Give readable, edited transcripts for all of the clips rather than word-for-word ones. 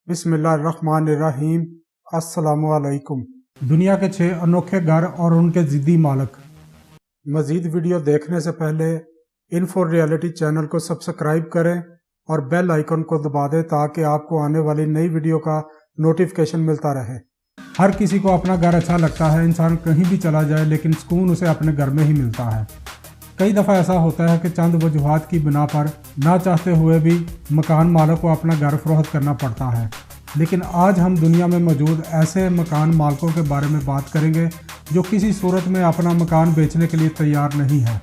बिस्मिल्लाहिर्रहमानिर्रहीम। अस्सलामु अलैकुम। दुनिया के 6 अनोखे घर और उनके ज़िद्दी मालिक। मज़ीद वीडियो देखने से पहले इन्फो रियलिटी चैनल को सब्सक्राइब करें और बेल आइकन को दबा दें ताकि आपको आने वाली नई वीडियो का नोटिफिकेशन मिलता रहे। हर किसी को अपना घर अच्छा लगता है, इंसान कहीं भी चला जाए लेकिन सुकून उसे अपने घर में ही मिलता है। कई दफ़ा ऐसा होता है कि चंद वजूहात की बिना पर ना चाहते हुए भी मकान मालिक को अपना घर फरोख्त करना पड़ता है। लेकिन आज हम दुनिया में मौजूद ऐसे मकान मालिकों के बारे में बात करेंगे जो किसी सूरत में अपना मकान बेचने के लिए तैयार नहीं है।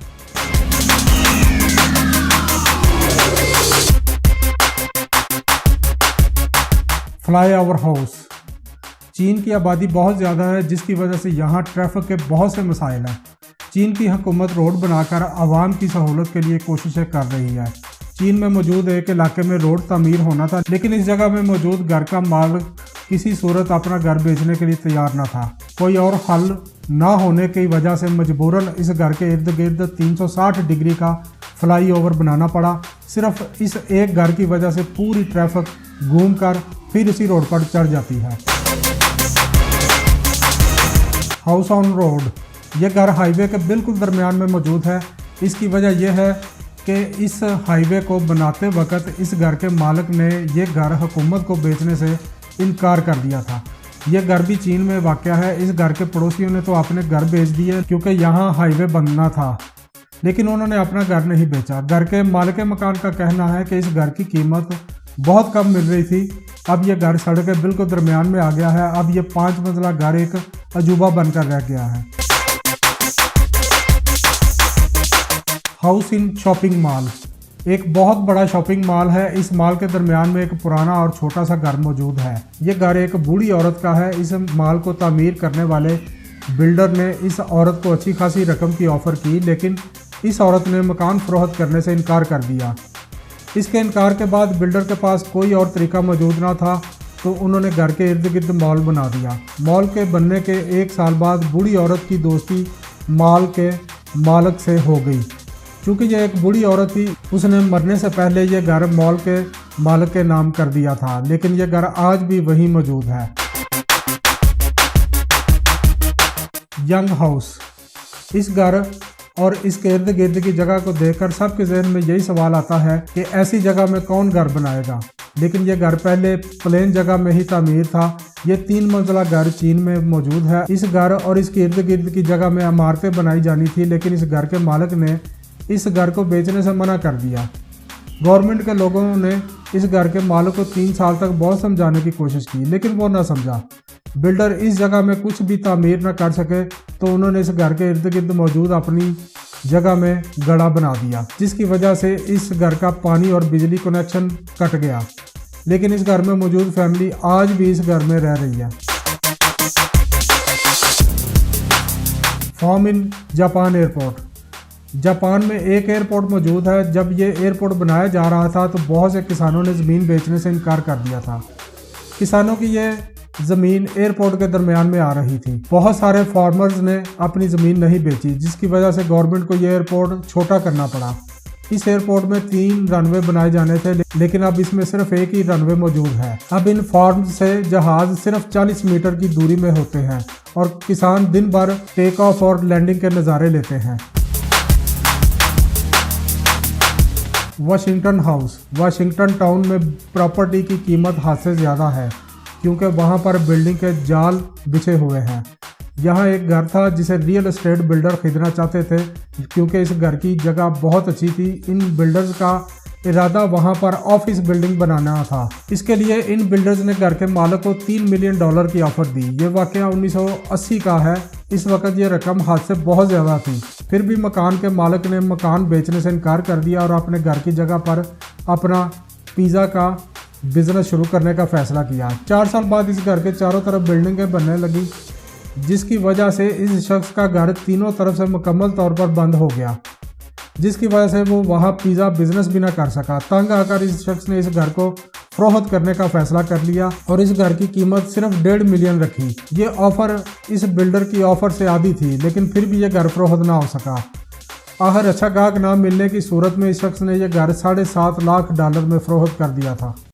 Flyover house. चीन की आबादी बहुत ज़्यादा है जिसकी वजह से यहाँ ट्रैफिक के बहुत से मसाइल हैं। चीन की हुकूमत रोड बनाकर आवाम की सहूलत के लिए कोशिशें कर रही है। चीन में मौजूद एक इलाके में रोड तामीर होना था, लेकिन इस जगह में मौजूद घर का मालिक किसी सूरत अपना घर बेचने के लिए तैयार न था। कोई और हल ना होने की वजह से मजबूरन इस घर के इर्द गिर्द 360 डिग्री का फ्लाई ओवर बनाना पड़ा। सिर्फ इस एक घर की वजह से पूरी ट्रैफिक घूम कर फिर इसी रोड पर चढ़ जाती है। House on road. यह घर हाईवे के बिल्कुल दरमियान में मौजूद है। इसकी वजह यह है कि इस हाईवे को बनाते वक्त इस घर के मालिक ने यह घर हुकूमत को बेचने से इनकार कर दिया था। यह घर भी चीन में वाक़या है। इस घर के पड़ोसियों ने तो अपने घर बेच दिए क्योंकि यहाँ हाईवे बनना था, लेकिन उन्होंने अपना घर नहीं बेचा। घर के मालिक मकान का कहना है कि इस घर की कीमत बहुत कम मिल रही थी। अब यह घर सड़क के बिल्कुल दरमियान में आ गया है। अब यह 5 मंजिला घर एक अजूबा बनकर रह गया है। House in shopping mall. एक बहुत बड़ा शॉपिंग मॉल है। इस मॉल के दरमियान में एक पुराना और छोटा सा घर मौजूद है। ये घर एक बूढ़ी औरत का है। इस मॉल को तामीर करने वाले बिल्डर ने इस औरत को अच्छी खासी रकम की ऑफ़र की, लेकिन इस औरत ने मकान फरोख्त करने से इनकार कर दिया। इसके इनकार के बाद बिल्डर के पास कोई और तरीका मौजूद ना था, तो उन्होंने घर के इर्द गिर्द मॉल बना दिया। मॉल के बनने के 1 साल बाद बूढ़ी औरत की दोस्ती मॉल के मालिक से हो गई। चूँकि यह एक बूढ़ी औरत थी, उसने मरने से पहले यह घर मॉल के मालिक के नाम कर दिया था, लेकिन यह घर आज भी वहीं मौजूद है। Young house. इस घर और इसके इर्द गिर्द की जगह को देखकर सबके जहन में यही सवाल आता है कि ऐसी जगह में कौन घर बनाएगा। लेकिन यह घर पहले प्लेन जगह में ही तामीर था। ये 3 मंजिला घर चीन में मौजूद है। इस घर और इसके इर्द गिर्द की जगह में इमारतें बनाई जानी थी, लेकिन इस घर के मालिक ने इस घर को बेचने से मना कर दिया। गवर्नमेंट के लोगों ने इस घर के मालिक को 3 साल तक बहुत समझाने की कोशिश की, लेकिन वो ना समझा। बिल्डर इस जगह में कुछ भी तामीर न कर सके, तो उन्होंने इस घर के इर्द गिर्द मौजूद अपनी जगह में गड़ा बना दिया, जिसकी वजह से इस घर का पानी और बिजली कनेक्शन कट गया। लेकिन इस घर में मौजूद फैमिली आज भी इस घर में रह रही है। Farm in Japan airport. Japan में एक एयरपोर्ट मौजूद है। जब ये एयरपोर्ट बनाया जा रहा था तो बहुत से किसानों ने ज़मीन बेचने से इनकार कर दिया था। किसानों की ये ज़मीन एयरपोर्ट के दरमियान में आ रही थी। बहुत सारे फार्मर्स ने अपनी ज़मीन नहीं बेची, जिसकी वजह से गवर्नमेंट को ये एयरपोर्ट छोटा करना पड़ा। इस एयरपोर्ट में 3 रनवे बनाए जाने थे, लेकिन अब इसमें सिर्फ एक ही रनवे मौजूद है। अब इन फार्म से जहाज़ सिर्फ 40 मीटर की दूरी में होते हैं और किसान दिन भर टेक ऑफ और लैंडिंग के नज़ारे लेते हैं। Washington house. वाशिंगटन टाउन में प्रॉपर्टी की कीमत हद से ज़्यादा है क्योंकि वहाँ पर बिल्डिंग के जाल बिछे हुए हैं। यहाँ एक घर था जिसे रियल एस्टेट बिल्डर खरीदना चाहते थे क्योंकि इस घर की जगह बहुत अच्छी थी। इन बिल्डर्स का इरादा वहाँ पर ऑफिस बिल्डिंग बनाना था। इसके लिए इन बिल्डर्स ने घर के मालिक को $3 मिलियन की ऑफ़र दी। ये वाक़या 1980 का है। इस वक्त ये रकम हाथ से बहुत ज़्यादा थी। फिर भी मकान के मालिक ने मकान बेचने से इनकार कर दिया और अपने घर की जगह पर अपना पिज़्ज़ा का बिज़नेस शुरू करने का फ़ैसला किया। 4 साल बाद इस घर के चारों तरफ बिल्डिंगें बनने लगी, जिसकी वजह से इस शख्स का घर तीनों तरफ से मुकम्मल तौर पर बंद हो गया, जिसकी वजह से वो वहाँ पिज़्ज़ा बिज़नेस भी ना कर सका। तंग आकर इस शख्स ने इस घर को फरोख्त करने का फैसला कर लिया और इस घर की कीमत सिर्फ $1.5 मिलियन रखी। ये ऑफ़र इस बिल्डर की ऑफ़र से आधी थी, लेकिन फिर भी ये घर फरोख्त ना हो सका। आखिर अच्छा गाहक ना मिलने की सूरत में इस शख्स ने यह घर $7.5 लाख में फरोख्त कर दिया था।